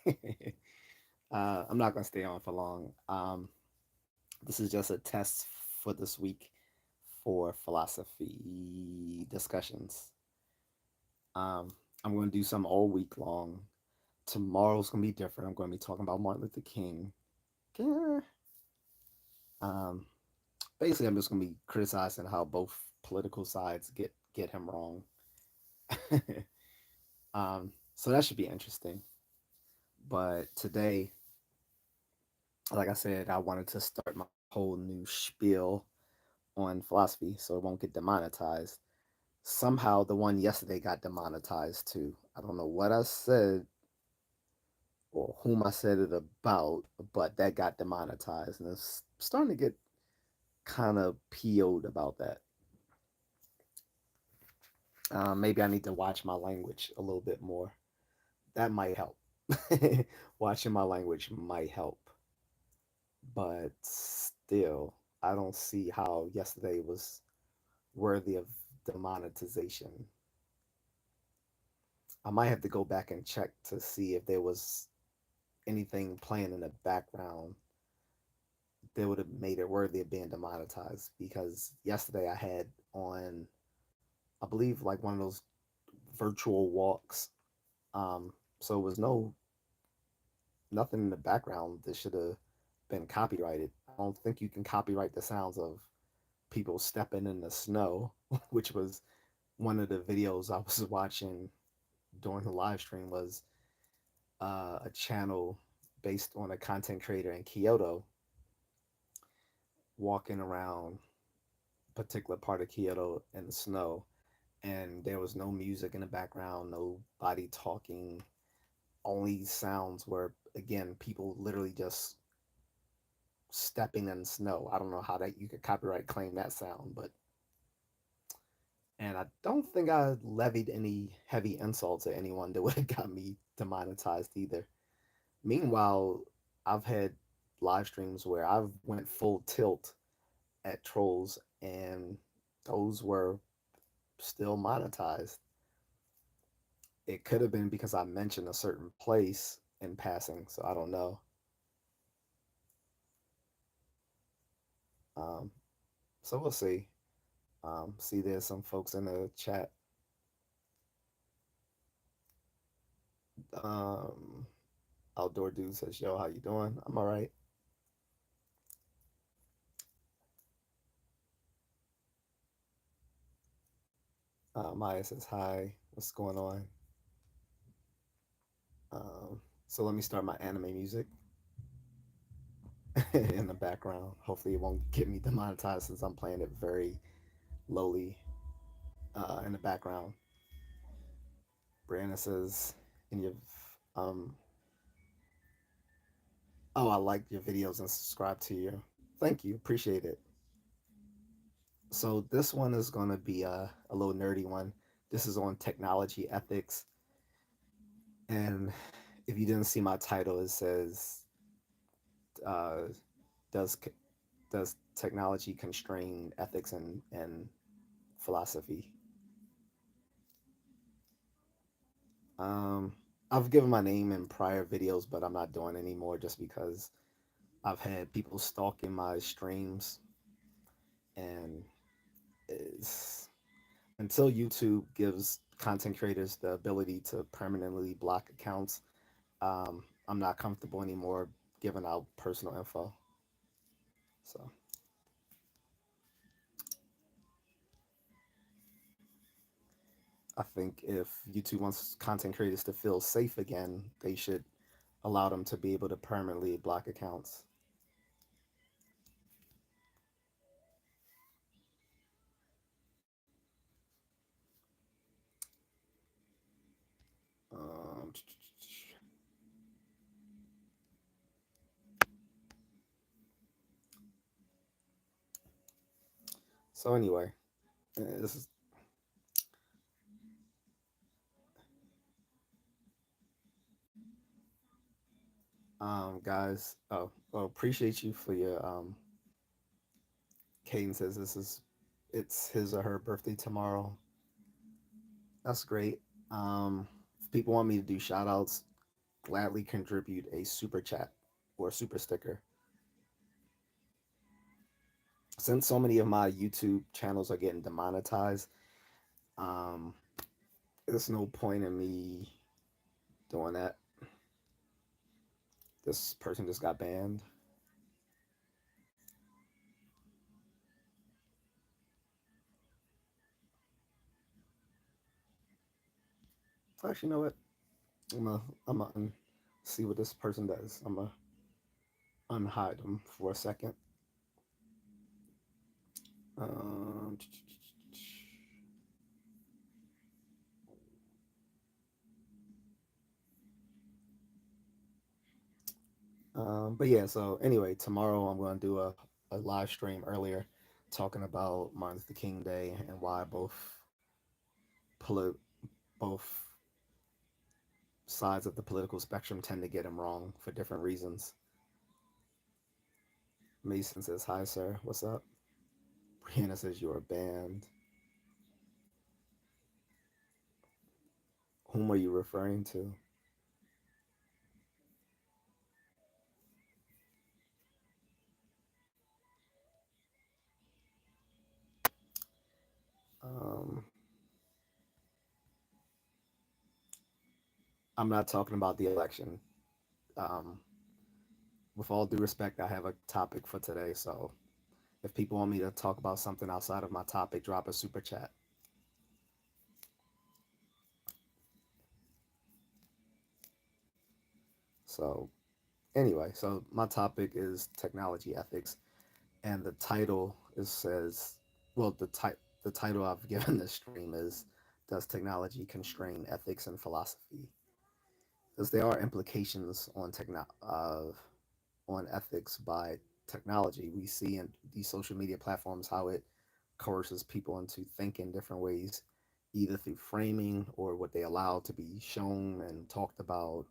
I'm not gonna stay on for long. This is just a test for this week for philosophy discussions. Um, I'm going to do some all week long. Tomorrow's going to be different. I'm going to be talking about Martin Luther King. Yeah. Um, Basically, I'm just going to be criticizing how both political sides get him wrong. So that should be interesting. But today, like I said, I wanted to start my whole new spiel on philosophy so it won't get demonetized. Somehow the one yesterday got demonetized too. I don't know what I said or whom I said it about, but that got demonetized. And it's starting to get kind of PO'd about that. Maybe I need to watch my language a little bit more. That might help. Watching my language might help. But still, I don't see how yesterday was worthy of demonetization. I might have to go back and check to see if there was anything playing in the background that would have made it worthy of being demonetized. Because yesterday I had on, I believe, like one of those virtual walks. So it was nothing in the background that should have been copyrighted. I don't think you can copyright the sounds of people stepping in the snow, which was one of the videos I was watching during the live stream was a channel based on a content creator in Kyoto walking around a particular part of Kyoto in the snow, and there was no music in the background, nobody talking. Only sounds were again people literally just stepping in snow. I don't know how that you could copyright claim that sound, but and I don't think I levied any heavy insults at anyone that would have got me demonetized either. Meanwhile, I've had live streams where I've went full tilt at trolls and those were still monetized. It could have been because I mentioned a certain place in passing, so I don't know. Um, so we'll see. See, there's some folks in the chat. Um, Outdoor dude says, "Yo, how you doing? I'm all right." Maya says, "Hi, what's going on?" So let me start my anime music in the background. Hopefully, it won't get me demonetized since I'm playing it very lowly in the background. Brianna says, "In your um, oh, I like your videos and subscribe to you. Thank you, appreciate it." So this one is going to be a little nerdy one. This is on technology ethics, and if you didn't see my title, it says, uh, "Does does technology constrain ethics and philosophy?" Um, I've given my name in prior videos, but I'm not doing anymore just because I've had people stalking my streams, and it's, until YouTube gives content creators the ability to permanently block accounts, I'm not comfortable anymore giving out personal info. So I think if YouTube wants content creators to feel safe again, they should allow them to be able to permanently block accounts. Um, so anyway, this is guys. Oh, well, appreciate you for your Caden says this is it's his or her birthday tomorrow. That's great. If people want me to do shout outs, gladly contribute a super chat or a super sticker. Since so many of my YouTube channels are getting demonetized, um, there's no point in me doing that. This person just got banned. Actually, you know what? I'm gonna see what this person does. I'm gonna unhide them for a second. Um, but yeah, so anyway, tomorrow I'm going to do a live stream earlier talking about Martin Luther King Day and why poli- both sides of the political spectrum tend to get him wrong for different reasons. Mason says, "Hi, sir. What's up?" Brianna says, "You're banned." Whom are you referring to? Um, I'm not talking about the election. Um, with all due respect, I have a topic for today. So if people want me to talk about something outside of my topic, drop a super chat. So anyway, so my topic is technology ethics, and the title is says, well, the title I've given this stream is, "Does technology constrain ethics and philosophy?" Because there are implications on ethics by technology. We see in these social media platforms how it coerces people into thinking different ways, either through framing or what they allow to be shown and talked about,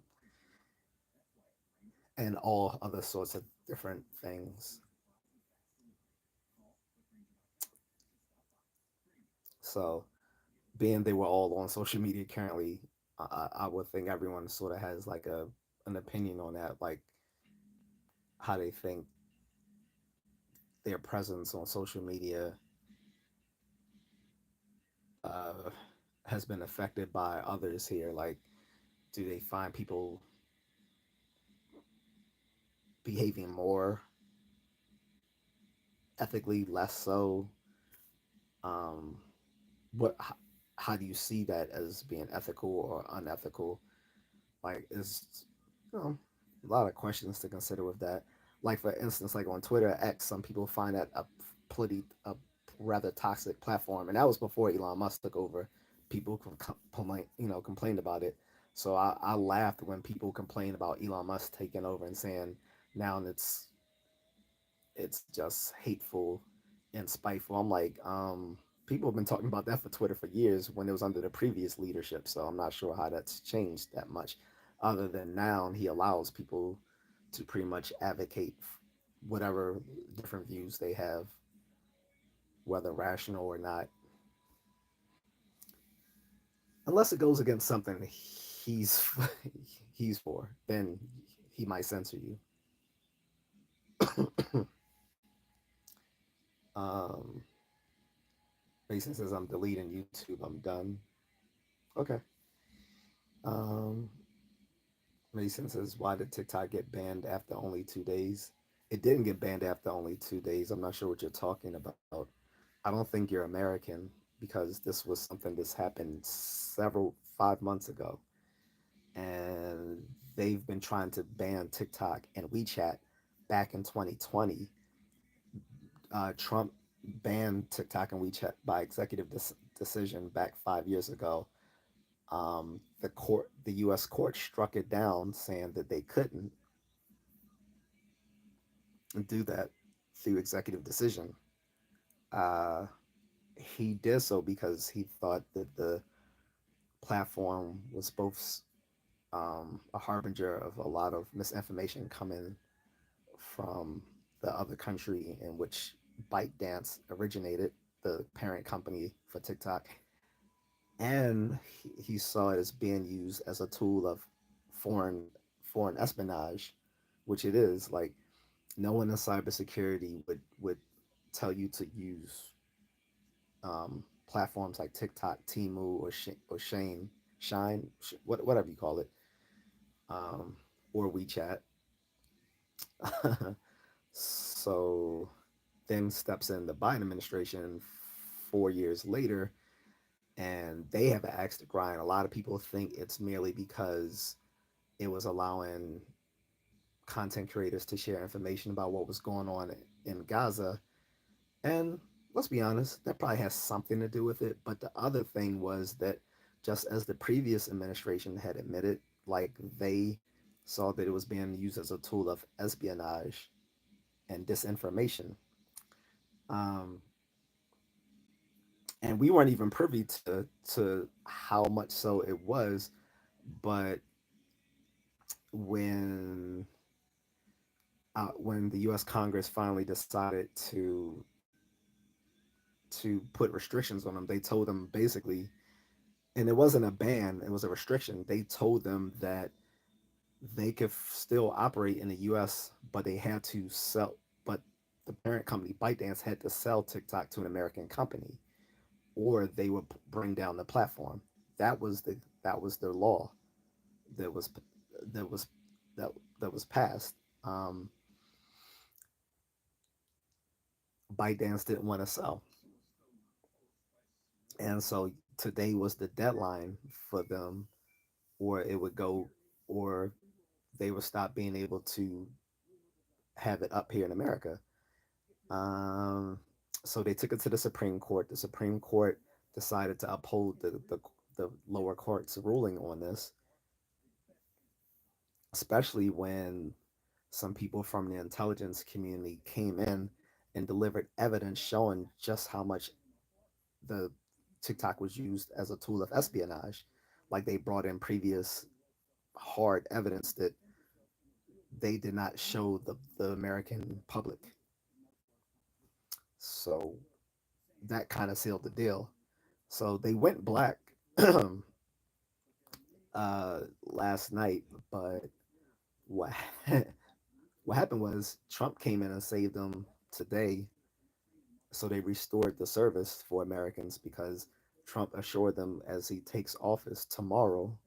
and all other sorts of different things. So, being they were all on social media currently, I would think everyone sort of has like a an opinion on that, like how they think their presence on social media uh, has been affected by others here. Like, do they find people behaving more ethically, less so? Um, what? How do you see that as being ethical or unethical? Like, is you know a lot of questions to consider with that. Like for instance, like on Twitter X, some people find that a rather toxic platform, and that was before Elon Musk took over. People complained about it. So I laughed when people complained about Elon Musk taking over and saying now it's just hateful and spiteful. I'm like, people have been talking about that for Twitter for years when it was under the previous leadership. So I'm not sure how that's changed that much, other than now he allows people to pretty much advocate whatever different views they have, whether rational or not, unless it goes against something he's he's for. Then he might censor you. um, Mason says I'm deleting YouTube. I'm done. Okay. Um, Mason says, "Why did TikTok get banned after only 2 days?" It didn't get banned after only 2 days. I'm not sure what you're talking about. I don't think you're American because this was something that's happened 5 months ago. And they've been trying to ban TikTok and WeChat back in 2020. Trump banned TikTok and WeChat by executive decision back 5 years ago. The U.S. court struck it down, saying that they couldn't do that through executive decision. Uh, he did so because he thought that the platform was both a harbinger of a lot of misinformation coming from the other country in which ByteDance originated, the parent company for TikTok, and he saw it as being used as a tool of foreign foreign espionage, which it is. Like no one in cybersecurity would tell you to use platforms like TikTok, Temu, or whatever you call it, um, or WeChat. So then steps in the Biden administration 4 years later, and they have an axe to grind. A lot of people think it's merely because it was allowing content creators to share information about what was going on in Gaza. And let's be honest, that probably has something to do with it. But the other thing was that just as the previous administration had admitted, like they saw that it was being used as a tool of espionage and disinformation. Um, and we weren't even privy to how much so it was. But when when the U.S. Congress finally decided to put restrictions on them, they told them basically, and it wasn't a ban, it was a restriction. They told them that they could still operate in the U.S., but they had to sell. But the parent company ByteDance had to sell TikTok to an American company, or they would bring down the platform. That was their law that was that was that that was passed. Um, ByteDance didn't want to sell, and so today was the deadline for them, or it would go, or they would stop being able to have it up here in America. Um, so they took it to the Supreme Court. The Supreme Court decided to uphold the lower court's ruling on this, especially when some people from the intelligence community came in and delivered evidence showing just how much the TikTok was used as a tool of espionage. Like they brought in previous hard evidence that they did not show the American public. So that kind of sealed the deal. So they went black last night, but what what happened was Trump came in and saved them today. So they restored the service for Americans because Trump assured them as he takes office tomorrow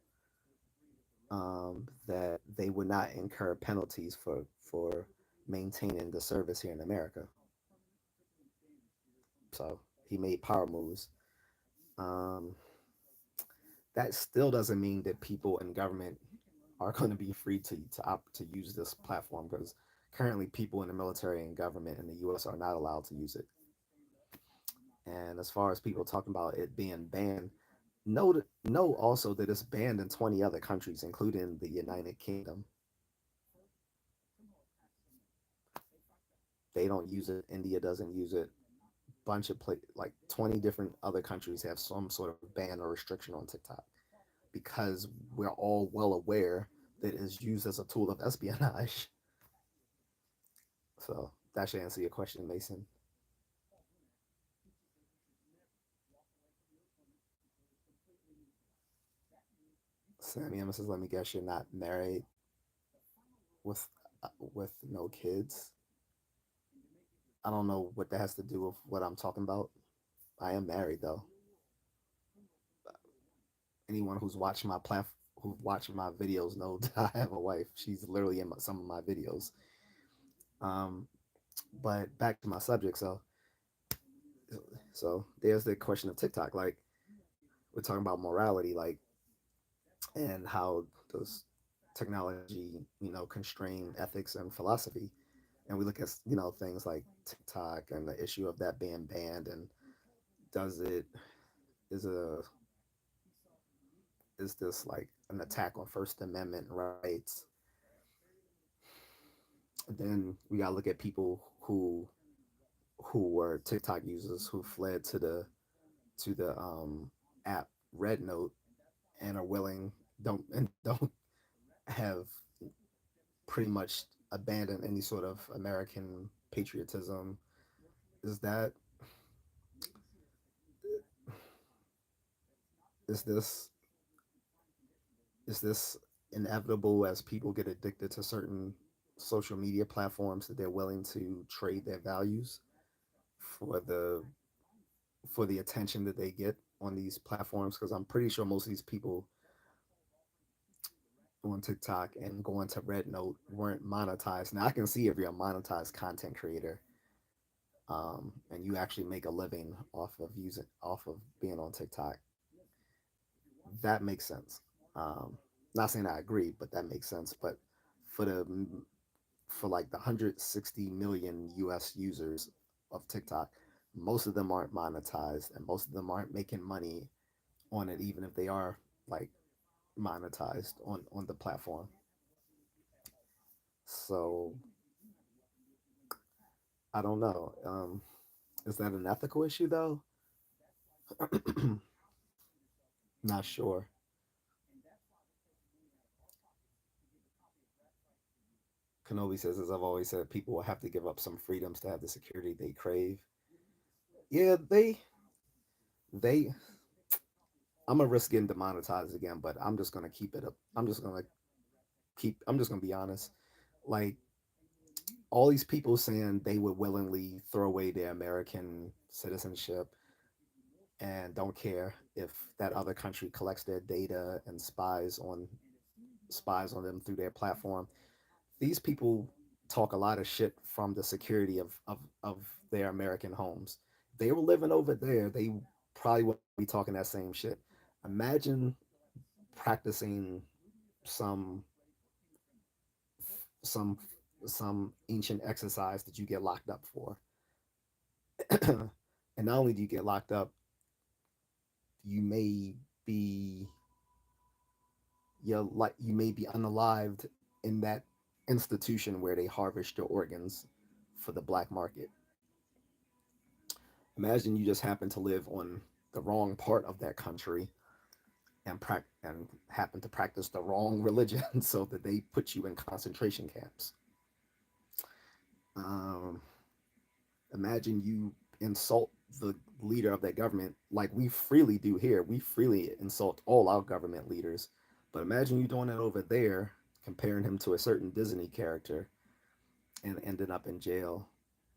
that they would not incur penalties for maintaining the service here in America. So he made power moves. Um, that still doesn't mean that people in government are going to be free to use this platform because currently people in the military and government in the U.S. are not allowed to use it. And as far as people talking about it being banned, know also that it's banned in 20 other countries, including the United Kingdom. They don't use it. India doesn't use it. Bunch of like 20 different other countries have some sort of ban or restriction on TikTok because we're all well aware that it's used as a tool of espionage. So that should answer your question, Mason. Sammy Emma says, "Let me guess, you're not married with no kids." I don't know what that has to do with what I'm talking about. I am married though. Anyone who's watched my videos know that I have a wife. She's literally in some of my videos. Um, but back to my subject. So there's the question of TikTok. Like we're talking about morality, like and how does technology, constrain ethics and philosophy. And we look at things like TikTok and the issue of that being banned, and does it is a is this like an attack on First Amendment rights? Then we gotta look at people who were TikTok users who fled to the app Red Note and are willing don't have pretty much abandoned any sort of American patriotism. Is that is this is this inevitable as people get addicted to certain social media platforms that they're willing to trade their values for the attention that they get on these platforms, because I'm pretty sure most of these people on TikTok and going to Red Note weren't monetized. Now I can see if you're a monetized content creator, and you actually make a living off of being on TikTok, that makes sense. Not saying I agree, but that makes sense. But for the for like the 160 million US users of TikTok, most of them aren't monetized and most of them aren't making money on it, even if they are like monetized on the platform. So I don't know. Is that an ethical issue though? Not sure. Kenobi says, as I've always said, people will have to give up some freedoms to have the security they crave. Yeah, they. I'm gonna risk getting demonetized again, but I'm just gonna keep it up. I'm just gonna keep. I'm just gonna be honest. Like all these people saying they would willingly throw away their American citizenship and don't care if that other country collects their data and spies on them through their platform. These people talk a lot of shit from the security of their American homes. They were living over there. They probably wouldn't be talking that same shit. Imagine practicing some some some ancient exercise that you get locked up for. And not only do you get locked up, you may be you may be unalived in that institution where they harvest your organs for the black market. Imagine you just happen to live on the wrong part of that country and happen to practice the wrong religion so that they put you in concentration camps. Um, Imagine you insult the leader of that government like we freely do here. We freely insult all our government leaders. But imagine you doing it over there, comparing him to a certain Disney character and ended up in jail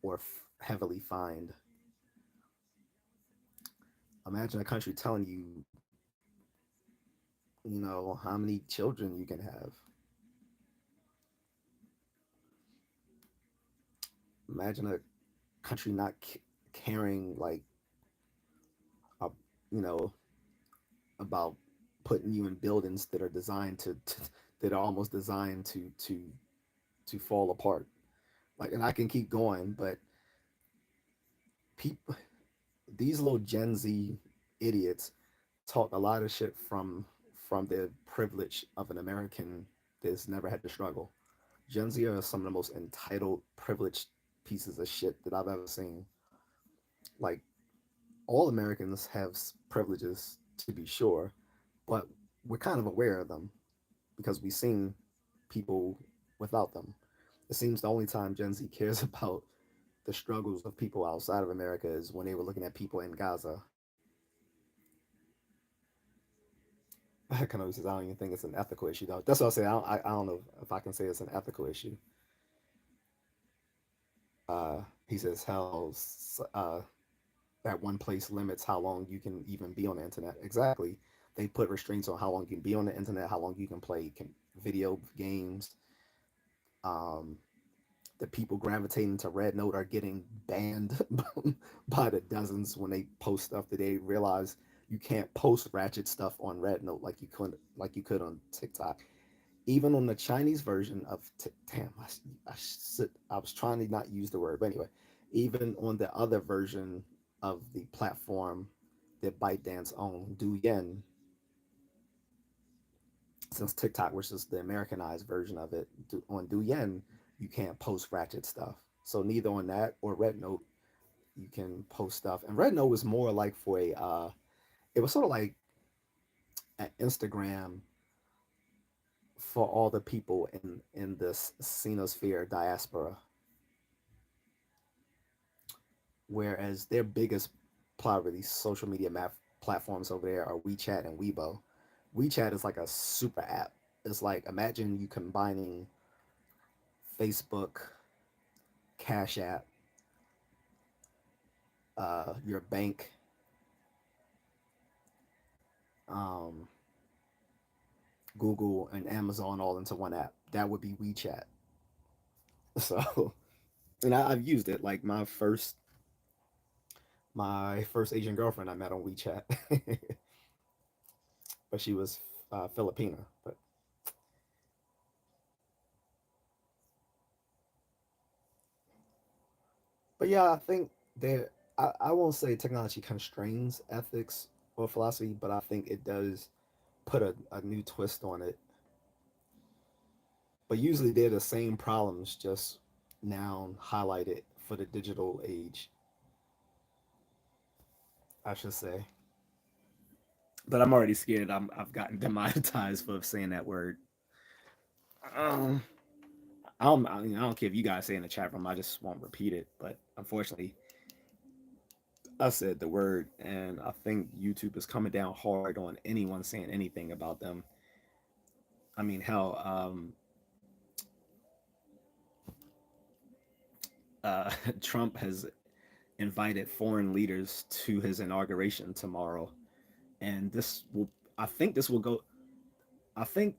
or heavily fined. Imagine a country telling you, how many children you can have. Imagine a country not caring, like, uh, you know, about putting you in buildings that are designed that are almost designed to fall apart. Like, and I can keep going, but people, these little Gen Z idiots talk a lot of shit from the privilege of an American that's never had to struggle. Gen Z are some of the most entitled, privileged pieces of shit that I've ever seen. Like, all Americans have privileges, to be sure, but we're kind of aware of them because we've seen people without them. It seems the only time Gen Z cares about the struggles of people outside of America is when they were looking at people in Gaza. Kanoe says, I don't even think it's an ethical issue, though. That's what I say. I don't know if I can say it's an ethical issue. He says, hell, that one place limits how long you can even be on the internet. Exactly. They put restraints on how long you can be on the internet, how long you can play video games. Um, the people gravitating to Red Note are getting banned by the dozens when they post stuff that they realize you can't post ratchet stuff on Red Note like you could on TikTok. Even on the Chinese version of damn, I was trying to not use the word, but anyway, even on the other version of the platform that ByteDance own, Douyin, since TikTok, which is the Americanized version of it, on Douyin, you can't post ratchet stuff. So neither on that or Red Note you can post stuff. And Red Note was more like for it was sort of like an Instagram for all the people in this Sinosphere diaspora, whereas their biggest probably social media platforms over there are WeChat and Weibo. WeChat is like a super app. It's like imagine you combining Facebook, Cash App, your bank, um, Google, and Amazon all into one app. That would be WeChat. So, and I've used it. Like my first Asian girlfriend I met on WeChat, but she was Filipina. But yeah, I think that I won't say technology constrains ethics or philosophy, but I think it does put a new twist on it. But usually they're the same problems, just now highlighted for the digital age, I should say. But I'm already scared. I've gotten demonetized for saying that word. Um, I don't care if you guys say in the chat room. I just won't repeat it. But unfortunately, I said the word, and I think YouTube is coming down hard on anyone saying anything about them. I mean, hell, Trump has invited foreign leaders to his inauguration tomorrow, and this will, I think, this will go. I think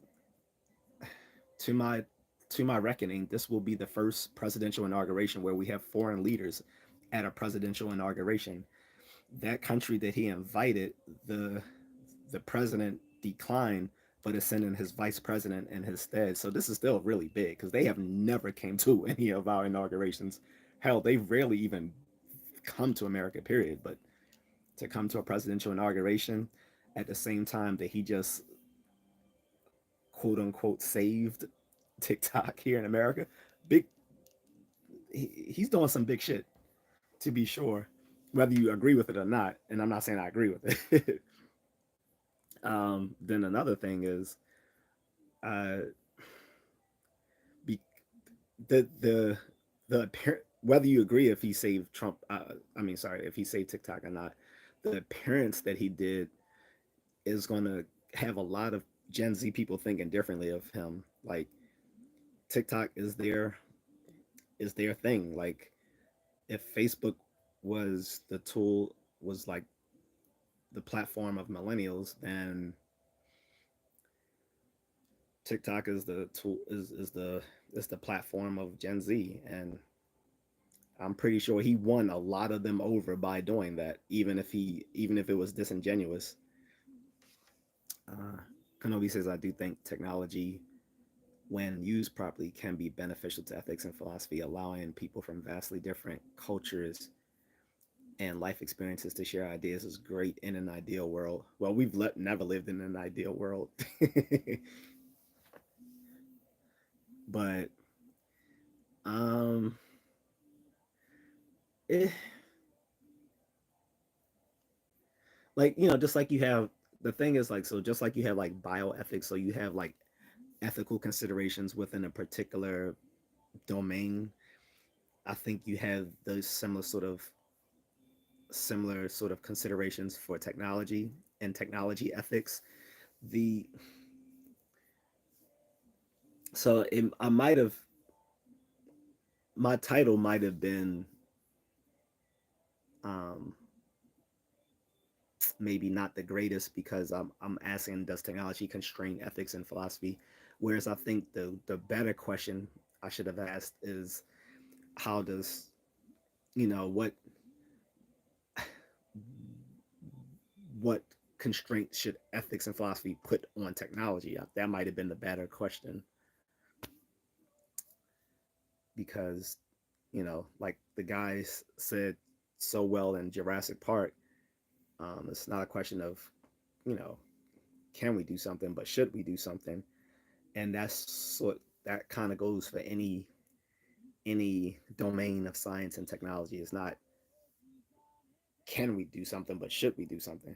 to my to my reckoning, this will be the first presidential inauguration where we have foreign leaders at a presidential inauguration. That country that he invited, the the president declined, but is sending his vice president in his stead. So this is still really big because they have never came to any of our inaugurations. Hell, they rarely even come to America, period. But to come to a presidential inauguration at the same time that he just quote unquote saved TikTok here in America, big he's doing some big shit to be sure, whether you agree with it or not. And I'm not saying I agree with it. Then another thing is uh, be, the whether you agree if he saved Trump, I mean, sorry, if he saved TikTok or not, the appearance that he did is going to have a lot of Gen Z people thinking differently of him. Like TikTok is their thing. Like if Facebook was the tool, was like the platform of millennials, then TikTok is the tool is the platform of Gen Z, and I'm pretty sure he won a lot of them over by doing that, even if it was disingenuous. Uh, Kenobi says, I do think technology, when used properly, can be beneficial to ethics and philosophy, allowing people from vastly different cultures and life experiences to share ideas is great in an ideal world. Well, we've never lived in an ideal world, but um, eh, like just like you have the thing is like so just like you have like bioethics, so you have like ethical considerations within a particular domain. I think you have those similar sort of considerations for technology and technology ethics. The so I might have my title might have been um, maybe not the greatest because I'm asking, does technology constrain ethics and philosophy? Whereas I think the better question I should have asked is, how does what what constraints should ethics and philosophy put on technology? That might have been the better question, because like the guys said so well in Jurassic Park, it's not a question of you know can we do something, but should we do something? And that kind of goes for any domain of science and technology. It's not can we do something, but should we do something?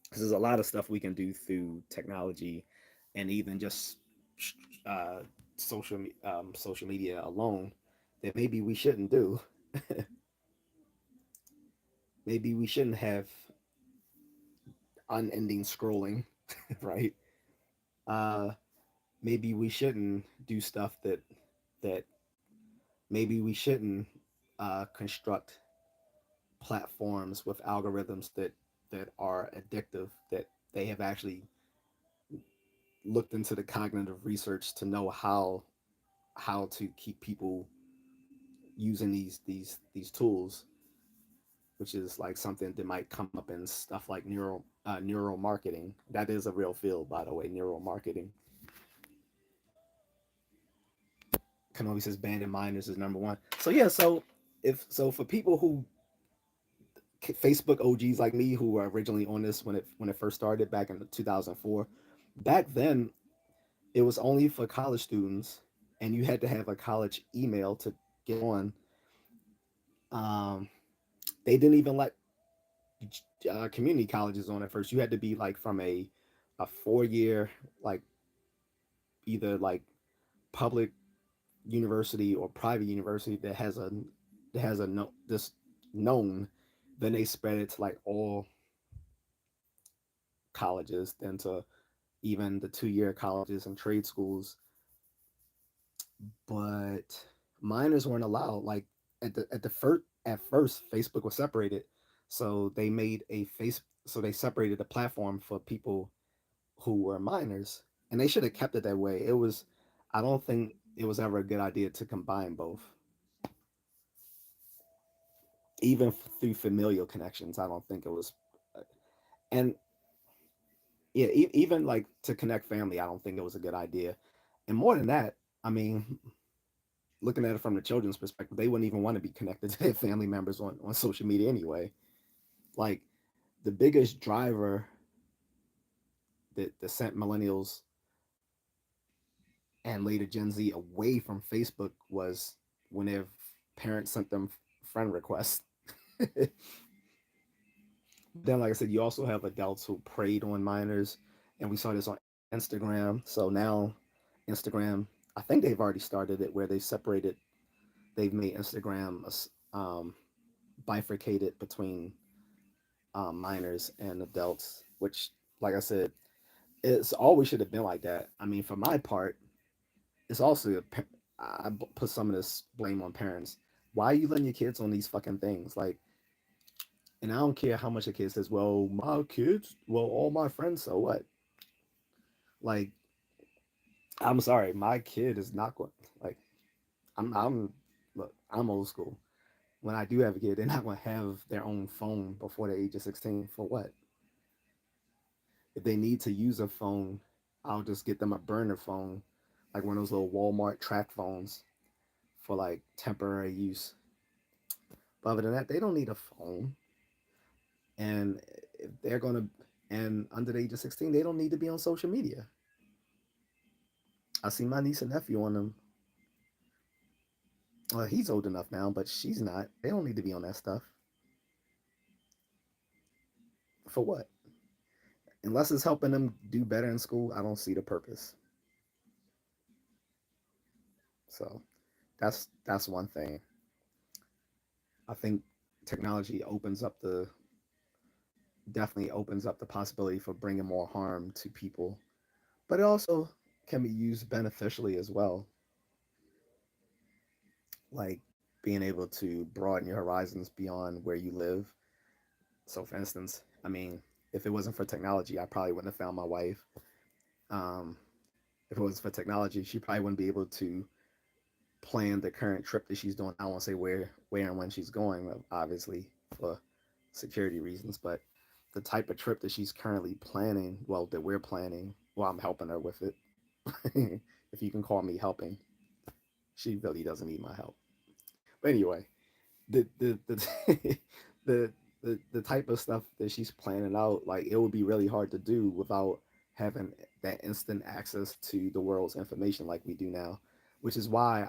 Because there's a lot of stuff we can do through technology, and even just uh, social media alone, that maybe we shouldn't do. Maybe we shouldn't have unending scrolling. right? Uh, maybe we shouldn't do stuff that maybe we shouldn't construct platforms with algorithms that are addictive, that they have actually looked into the cognitive research to know how to keep people using these tools, which is like something that might come up in stuff like neural marketing. That is a real field, by the way. Neural marketing. Kenobi says banded miners is number one. So yeah, so for people who Facebook OGs like me who were originally on this when it first started back in 2004, back then it was only for college students, and you had to have a college email to get on. Um, they didn't even let community colleges on at first. You had to be like from a 4 year, like either like public university or private university that has a no, this known. Then they spread it to like all colleges, then to even the 2 year colleges and trade schools. But minors weren't allowed. Like at first Facebook was separated, so they made a face. So they separated the platform for people who were minors, and they should have kept it that way. It was, I don't think it was ever a good idea to combine both, even through familial connections. I don't think it was, and yeah, even like to connect family, I don't think it was a good idea. And more than that, I mean, looking at it from the children's perspective, they wouldn't even want to be connected to their family members on social media anyway. Like the biggest driver that sent millennials and later Gen Z away from Facebook was when their parents sent them friend requests. But then, like I said, you also have adults who preyed on minors, and we saw this on Instagram. So now, Instagram, I think they've already started it where they've made Instagram bifurcated between minors and adults, which, like I said, it's always should have been like that. I mean, for my part, it's also I put some of this blame on parents. Why are you letting your kids on these fucking things? Like, and I don't care how much a kid says, "Well, my kids, well, all my friends, so what?" Like, I'm sorry, my kid is not going. Like, I'm look, I'm old school. When I do have a kid, they're not going to have their own phone before the age of 16. For what? If they need to use a phone, I'll just get them a burner phone, like one of those little Walmart track phones for like temporary use. But other than that, they don't need a phone. And if they're gonna and under the age of 16, they don't need to be on social media. I see my niece and nephew on them. Well, he's old enough now, but she's not. They don't need to be on that stuff. For what? Unless it's helping them do better in school, I don't see the purpose. So that's one thing. I think technology definitely opens up the possibility for bringing more harm to people, but it also can be used beneficially as well, like being able to broaden your horizons beyond where you live. So, for instance, I mean, if it wasn't for technology, I probably wouldn't have found my wife. Um, if it wasn't for technology, she probably wouldn't be able to plan the current trip that she's doing. I won't say where and when she's going, obviously for security reasons, but the type of trip that she's currently planning, well, that we're planning, well, I'm helping her with it. If you can call me helping, she really doesn't need my help. But anyway, the the the type of stuff that she's planning out, like it would be really hard to do without having that instant access to the world's information like we do now, which is why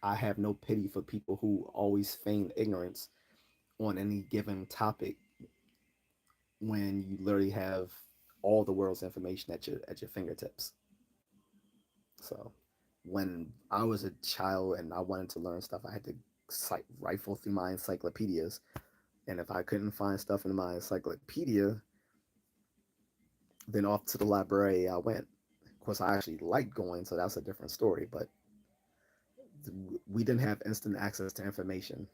I have no pity for people who always feign ignorance on any given topic when you literally have all the world's information at your fingertips. So when I was a child and I wanted to learn stuff, I had to rifle through my encyclopedias. And if I couldn't find stuff in my encyclopedia, Then off to the library I went. Of course, I actually liked going, so that's a different story. But we didn't have instant access to information.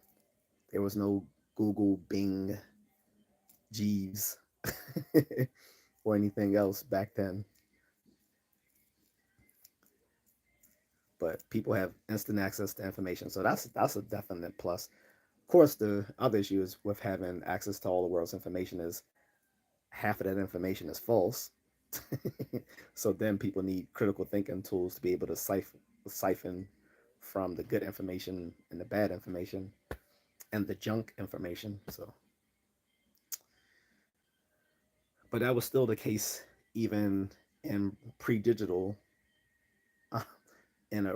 There was no Google, Bing, Jeeves, or anything else back then. But people have instant access to information, so that's a definite plus. Of course, the other issue is with having access to all the world's information is half of that information is false. So then people need critical thinking tools to be able to siphon from the good information and the bad information and the junk information. So, but that was still the case even in pre-digital, uh, in a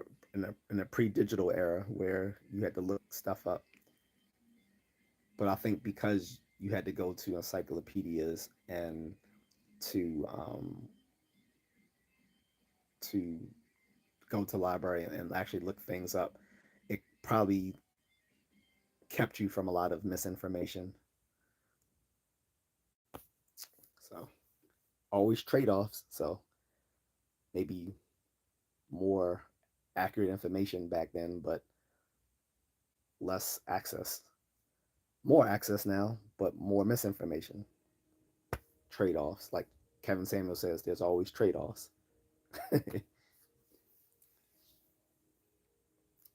in a pre-digital era where you had to look stuff up. But I think because you had to go to encyclopedias and to to go to library and actually look things up, it probably kept you from a lot of misinformation. So always trade-offs. So maybe more accurate information back then, but less access. More access now, but more misinformation. Trade-offs. Like Kevin Samuel says, there's always trade-offs.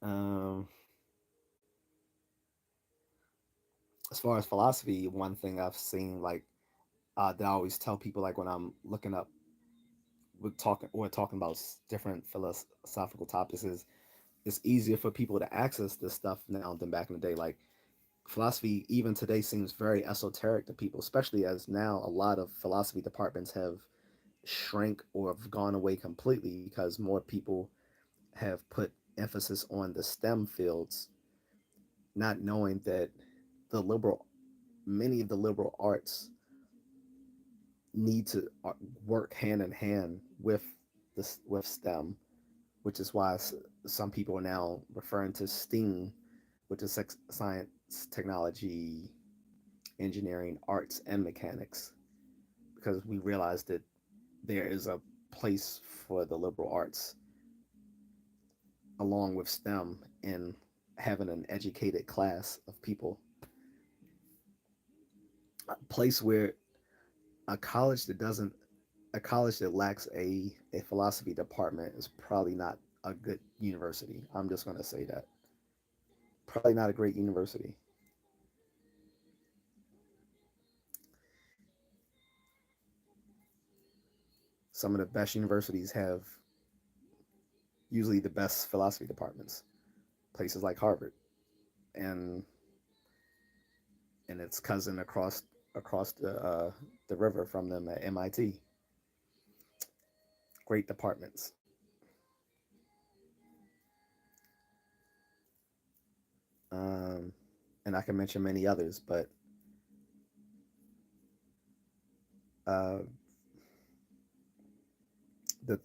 um, as far as philosophy, one thing I've seen like that I always tell people like when I'm looking up, we're talking about different philosophical topics is it's easier for people to access this stuff now than back in the day. Like philosophy, even today, seems very esoteric to people, especially as now a lot of philosophy departments have shrank or have gone away completely because more people have put emphasis on the STEM fields, not knowing that the liberal many of the liberal arts need to work hand in hand with this with STEM, which is why some people are now referring to STEAM, which is science, technology, engineering, arts, and mechanics, because we realize that there is a place for the liberal arts along with STEM in having an educated class of people. A place where a college that doesn't a college that lacks a philosophy department is probably not a good university. I'm just going to say that. Probably not a great university. Some of the best universities have usually the best philosophy departments. Places like Harvard and its cousin across the river from them at MIT. Great departments. Um, and I can mention many others, but uh, the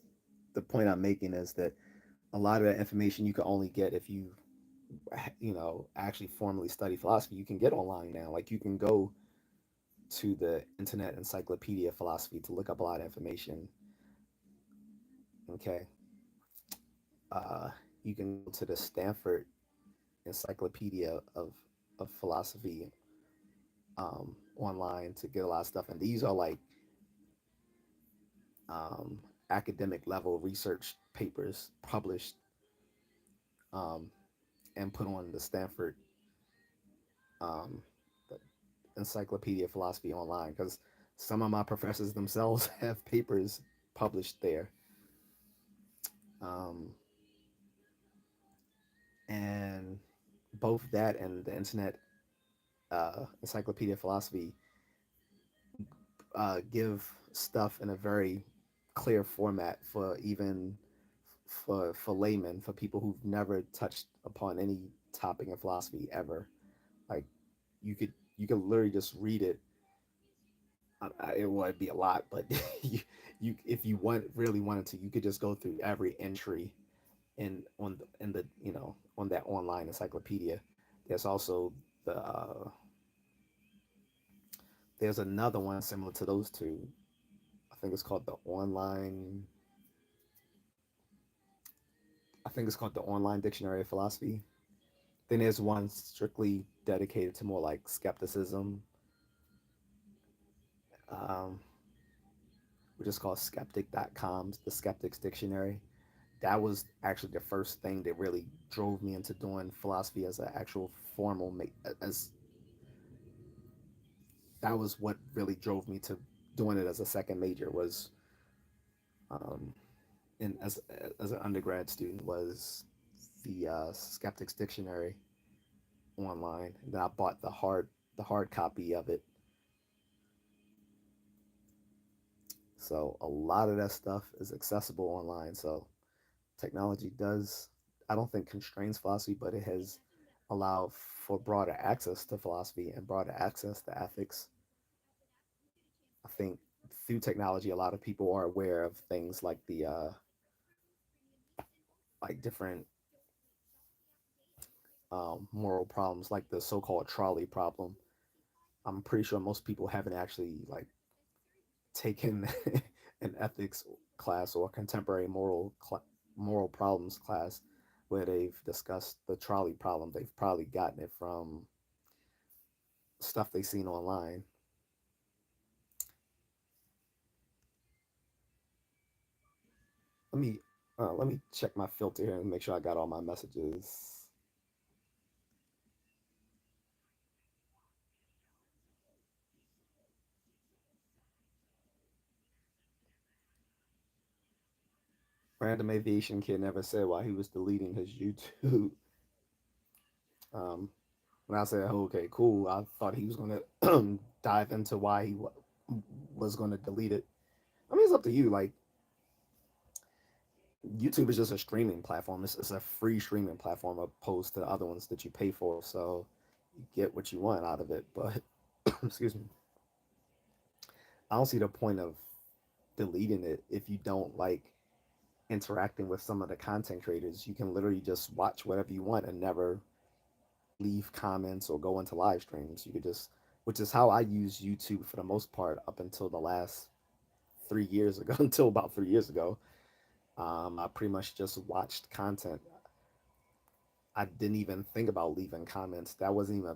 the point I'm making is that a lot of that information you can only get if you actually formally study philosophy. You can get online now. Like you can go to the Internet Encyclopedia of Philosophy to look up a lot of information. Okay, uh, you can go to the Stanford Encyclopedia of Philosophy online to get a lot of stuff, and these are like um, academic level research papers published um, and put on the Stanford um, the Encyclopedia of Philosophy online because some of my professors themselves have papers published there. Um, and both that and the Internet Encyclopedia of Philosophy give stuff in a very clear format for even for laymen, for people who've never touched upon any topic in philosophy ever. Like you could literally just read it. It would be a lot, but you if you really wanted to, you could just go through every entry in the on that online encyclopedia. There's also the there's another one similar to those two. think it's called the online. I think it's called the Online Dictionary of Philosophy. Then there's one strictly dedicated to more like skepticism, um, which is called skeptic.com's The Skeptic's Dictionary. That was actually the first thing that really drove me into doing philosophy as an actual formal as that was what really drove me to doing it as a second major was um, in as an undergrad student was the Skeptics Dictionary online. And then I bought the hard copy of it. So a lot of that stuff is accessible online. So technology does, I don't think constrains philosophy, but it has allowed for broader access to philosophy and broader access to ethics. I think through technology, a lot of people are aware of things like the like different moral problems, like the so-called trolley problem. I'm pretty sure most people haven't actually like taken an ethics class or contemporary moral problems class where they've discussed the trolley problem. They've probably gotten it from stuff they've seen online. Let me check my filter here and make sure I got all my messages. Random aviation kid never said why he was deleting his YouTube. Um, when I said, oh, okay, cool, I thought he was gonna dive into why was gonna delete it. I mean, it's up to you. Like YouTube is just a streaming platform. It's a free streaming platform opposed to the other ones that you pay for. So you get what you want out of it. But excuse me, I don't see the point of deleting it if you don't like interacting with some of the content creators. You can literally just watch whatever you want and never leave comments or go into live streams. You could just, which is how I use YouTube for the most part up until the last 3 years ago, until about 3 years ago. I pretty much just watched content. I didn't even think about leaving comments. That wasn't even,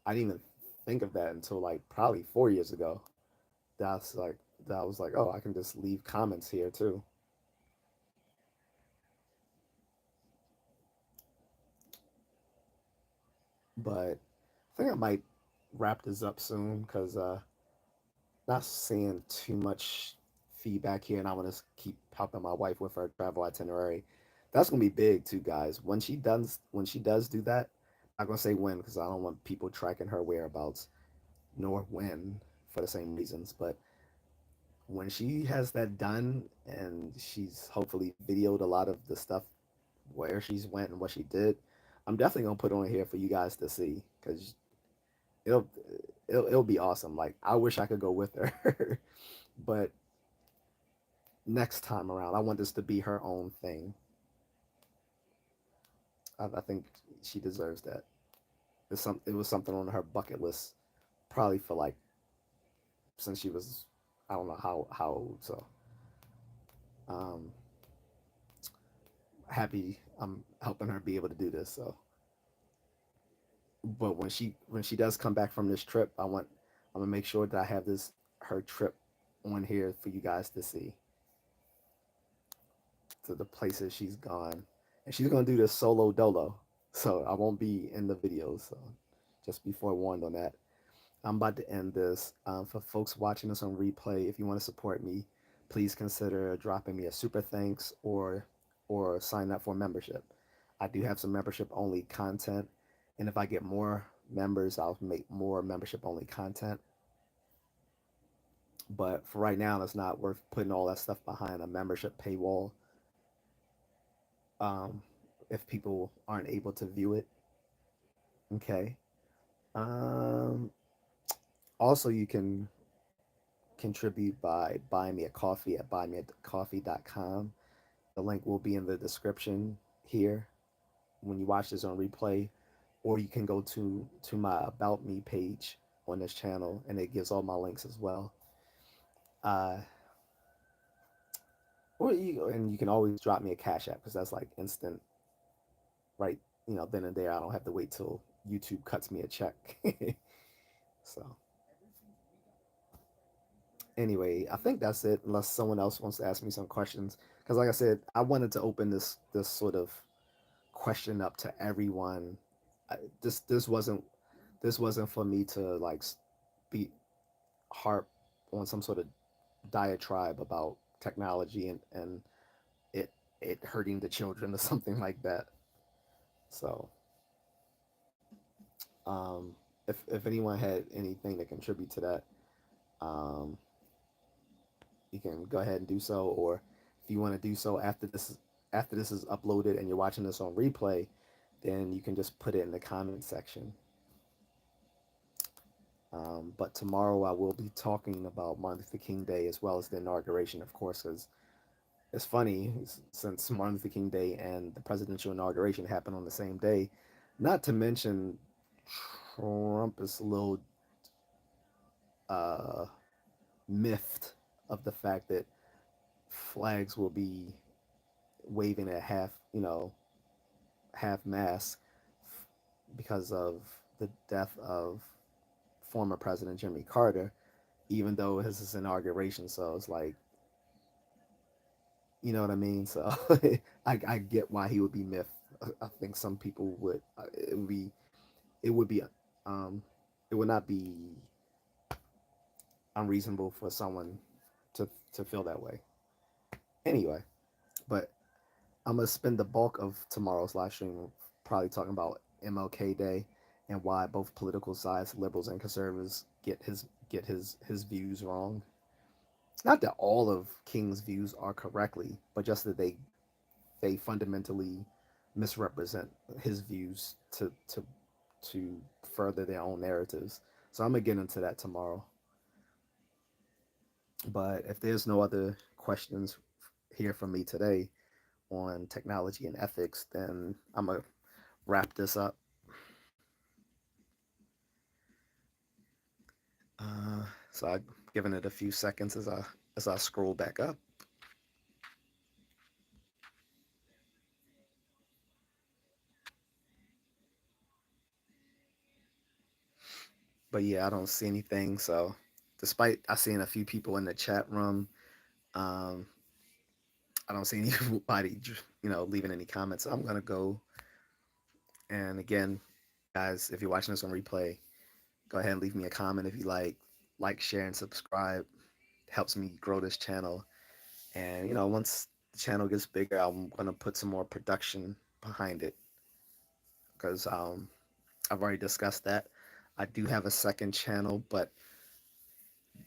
I didn't even think of that until like probably 4 years ago. That's like, that was like, oh, I can just leave comments here too. But I think I might wrap this up soon because not seeing too much feedback here, and I want to keep helping my wife with her travel itinerary. That's gonna be big too, guys. When she does do that, I'm not gonna say when because I don't want people tracking her whereabouts, nor when for the same reasons. But when she has that done and she's hopefully videoed a lot of the stuff where she's went and what she did, I'm definitely gonna put on here for you guys to see because it'll it'll be awesome. Like I wish I could go with her, but next time around, I want this to be her own thing. I think she deserves that. It was something on her bucket list, probably for like since she was, I don't know how old. So, um, happy I'm helping her be able to do this. So, but when she does come back from this trip, I'm gonna make sure that I have this her trip on here for you guys to see to the places she's gone, and she's gonna do this solo dolo. So I won't be in the videos. So just be forewarned on that. I'm about to end this. For folks watching this on replay, if you want to support me, please consider dropping me a super thanks or sign up for membership. I do have some membership only content, and if I get more members, I'll make more membership only content. But for right now, it's not worth putting all that stuff behind a membership paywall um, if people aren't able to view it. Okay. Um, Also, you can contribute by buying me a coffee at buymeacoffee.com. The link will be in the description here when you watch this on replay, or you can go to my About Me page on this channel, and it gives all my links as well. and you can always drop me a cash app because that's like instant, right? Then and there. I don't have to wait till YouTube cuts me a check. So anyway, I think that's it. Unless someone else wants to ask me some questions, because like I said, I wanted to open this sort of question up to everyone. I, this wasn't for me to like be harp on some sort of diatribe about technology and it it hurting the children or something like that. So if anyone had anything to contribute to that, um, you can go ahead and do so. Or if you want to do so after this is uploaded and you're watching this on replay, then you can just put it in the comment section. But tomorrow I will be talking about Martin Luther King Day as well as the inauguration, of course, because it's funny since Martin Luther King Day and the presidential inauguration happened on the same day. Not to mention, Trump is a little uh, miffed of the fact that flags will be waving at half mast because of the death of former President Jimmy Carter, even though it was his inauguration. So it's like, you know what I mean? So I get why he would be miffed. I think some people would. It would be um, it would not be unreasonable for someone to feel that way. Anyway, but I'm gonna spend the bulk of tomorrow's live stream probably talking about MLK Day and why both political sides, liberals and conservatives, get his views wrong. Not that all of King's views are correctly, but just that they fundamentally misrepresent his views to further their own narratives. So I'm gonna get into that tomorrow. But if there's no other questions here from me today on technology and ethics, then I'm gonna wrap this up. So I've given it a few seconds as I scroll back up. But yeah, I don't see anything. So despite I seeing a few people in the chat room, um, I don't see anybody leaving any comments. So I'm gonna go, and again, guys, if you're watching this on replay, go ahead and leave me a comment if you like, share, and subscribe. It helps me grow this channel. And once the channel gets bigger, I'm gonna put some more production behind it because I've already discussed that. I do have a second channel, but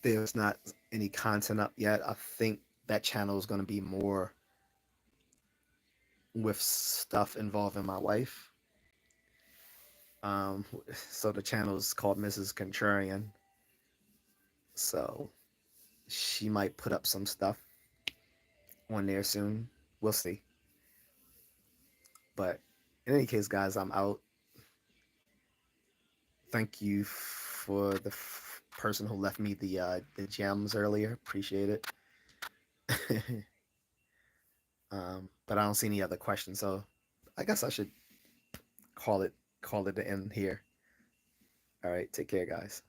there's not any content up yet. I think that channel is gonna be more with stuff involving my wife. Um, so the channel is called Mrs. Contrarian. So she might put up some stuff on there soon. We'll see. But in any case, guys, I'm out. Thank you for the person who left me the gems earlier. Appreciate it. But I don't see any other questions, so I guess I should call it call it the end here. All right, take care, guys.